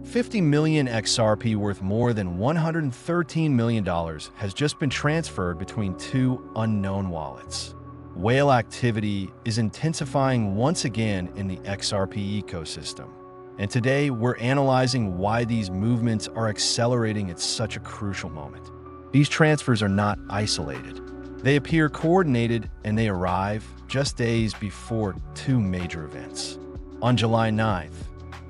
50 million XRP worth more than $113 million has just been transferred between two unknown wallets. Whale activity is intensifying once again in the XRP ecosystem. And today, we're analyzing why these movements are accelerating at such a crucial moment. These transfers are not isolated. They appear coordinated, and they arrive just days before two major events. On July 9th,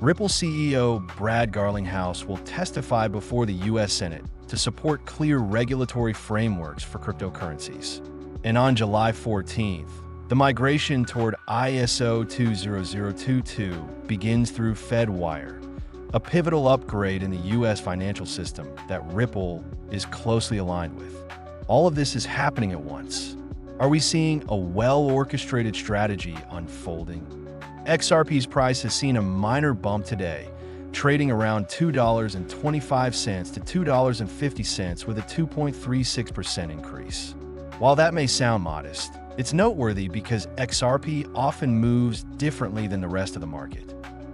Ripple CEO Brad Garlinghouse will testify before the U.S. Senate to support clear regulatory frameworks for cryptocurrencies. And on July 14th, the migration toward ISO 20022 begins through Fedwire, a pivotal upgrade in the U.S. financial system that Ripple is closely aligned with. All of this is happening at once. Are we seeing a well-orchestrated strategy unfolding? XRP's price has seen a minor bump today, trading around $2.25 to $2.50 with a 2.36% increase. While that may sound modest, it's noteworthy because XRP often moves differently than the rest of the market.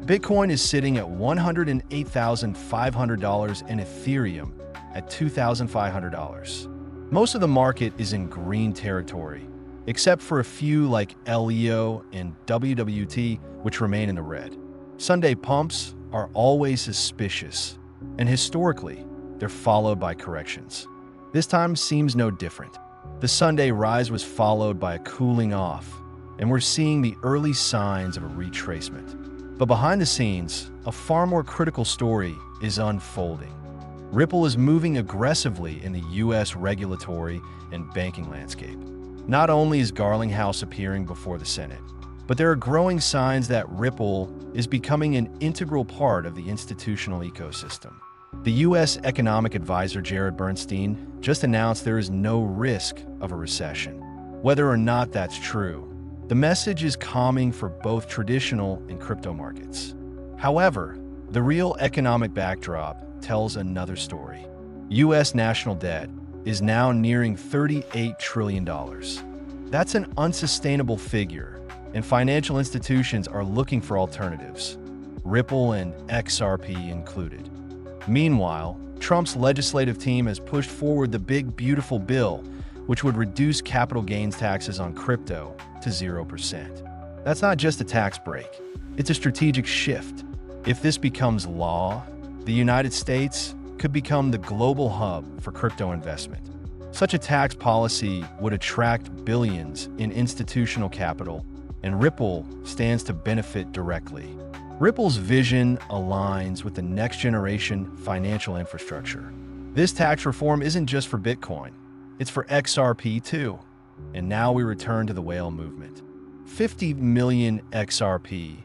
Bitcoin is sitting at $108,500 and Ethereum at $2,500. Most of the market is in green territory, except for a few like LEO and WWT, which remain in the red. Sunday pumps are always suspicious, and historically, they're followed by corrections. This time seems no different. The Sunday rise was followed by a cooling off, and we're seeing the early signs of a retracement. But behind the scenes, a far more critical story is unfolding. Ripple is moving aggressively in the U.S. regulatory and banking landscape. Not only is Garlinghouse appearing before the Senate, but there are growing signs that Ripple is becoming an integral part of the institutional ecosystem. The U.S. economic advisor Jared Bernstein just announced there is no risk of a recession. Whether or not that's true, the message is calming for both traditional and crypto markets. However, the real economic backdrop tells another story. U.S. national debt is now nearing $38 trillion. That's an unsustainable figure, and financial institutions are looking for alternatives, Ripple and XRP included. Meanwhile, Trump's legislative team has pushed forward the big beautiful bill, which would reduce capital gains taxes on crypto to 0%. That's not just a tax break, it's a strategic shift. If this becomes law, the United States could become the global hub for crypto investment. Such a tax policy would attract billions in institutional capital, and Ripple stands to benefit directly. Ripple's vision aligns with the next-generation financial infrastructure. This tax reform isn't just for Bitcoin, it's for XRP too. And now we return to the whale movement. 50 million XRP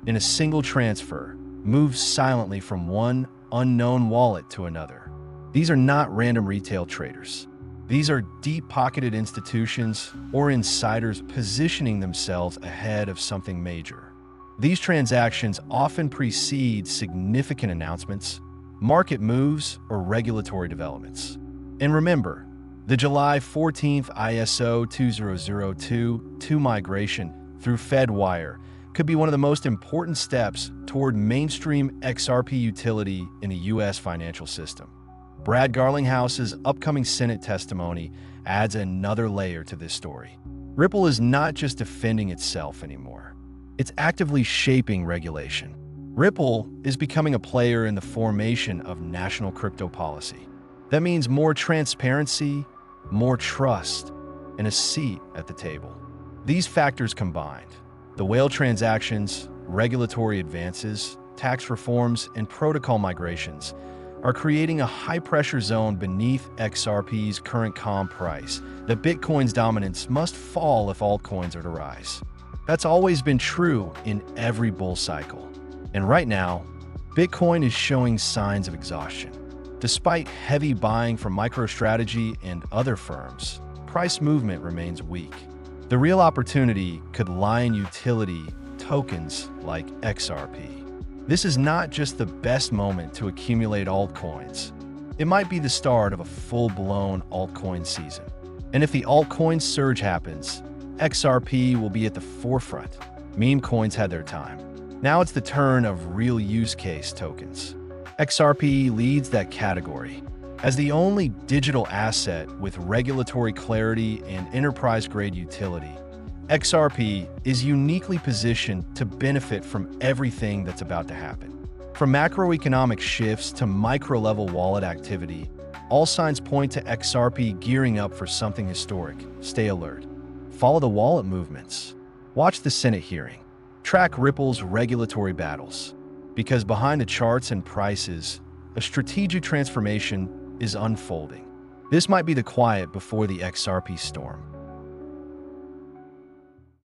in a single transfer moves silently from one unknown wallet to another. These are not random retail traders. These are deep-pocketed institutions or insiders positioning themselves ahead of something major. These transactions often precede significant announcements, market moves, or regulatory developments. And remember, the July 14th ISO 20022 migration through Fedwire could be one of the most important steps toward mainstream XRP utility in the U.S. financial system. Brad Garlinghouse's upcoming Senate testimony adds another layer to this story. Ripple is not just defending itself anymore. It's actively shaping regulation. Ripple is becoming a player in the formation of national crypto policy. That means more transparency, more trust, and a seat at the table. These factors combined, the whale transactions, regulatory advances, tax reforms, and protocol migrations, are creating a high-pressure zone beneath XRP's current calm price. That Bitcoin's dominance must fall if altcoins are to rise. That's always been true in every bull cycle. And right now, Bitcoin is showing signs of exhaustion. Despite heavy buying from MicroStrategy and other firms, price movement remains weak. The real opportunity could lie in utility tokens like XRP. This is not just the best moment to accumulate altcoins. It might be the start of a full-blown altcoin season. And if the altcoin surge happens, XRP will be at the forefront. Meme coins had their time. Now it's the turn of real use case tokens. XRP leads that category. As the only digital asset with regulatory clarity and enterprise-grade utility, XRP is uniquely positioned to benefit from everything that's about to happen. From macroeconomic shifts to micro-level wallet activity, all signs point to XRP gearing up for something historic. Stay alert. Follow the wallet movements. Watch the Senate hearing. Track Ripple's regulatory battles. Because behind the charts and prices, a strategic transformation is unfolding. This might be the quiet before the XRP storm.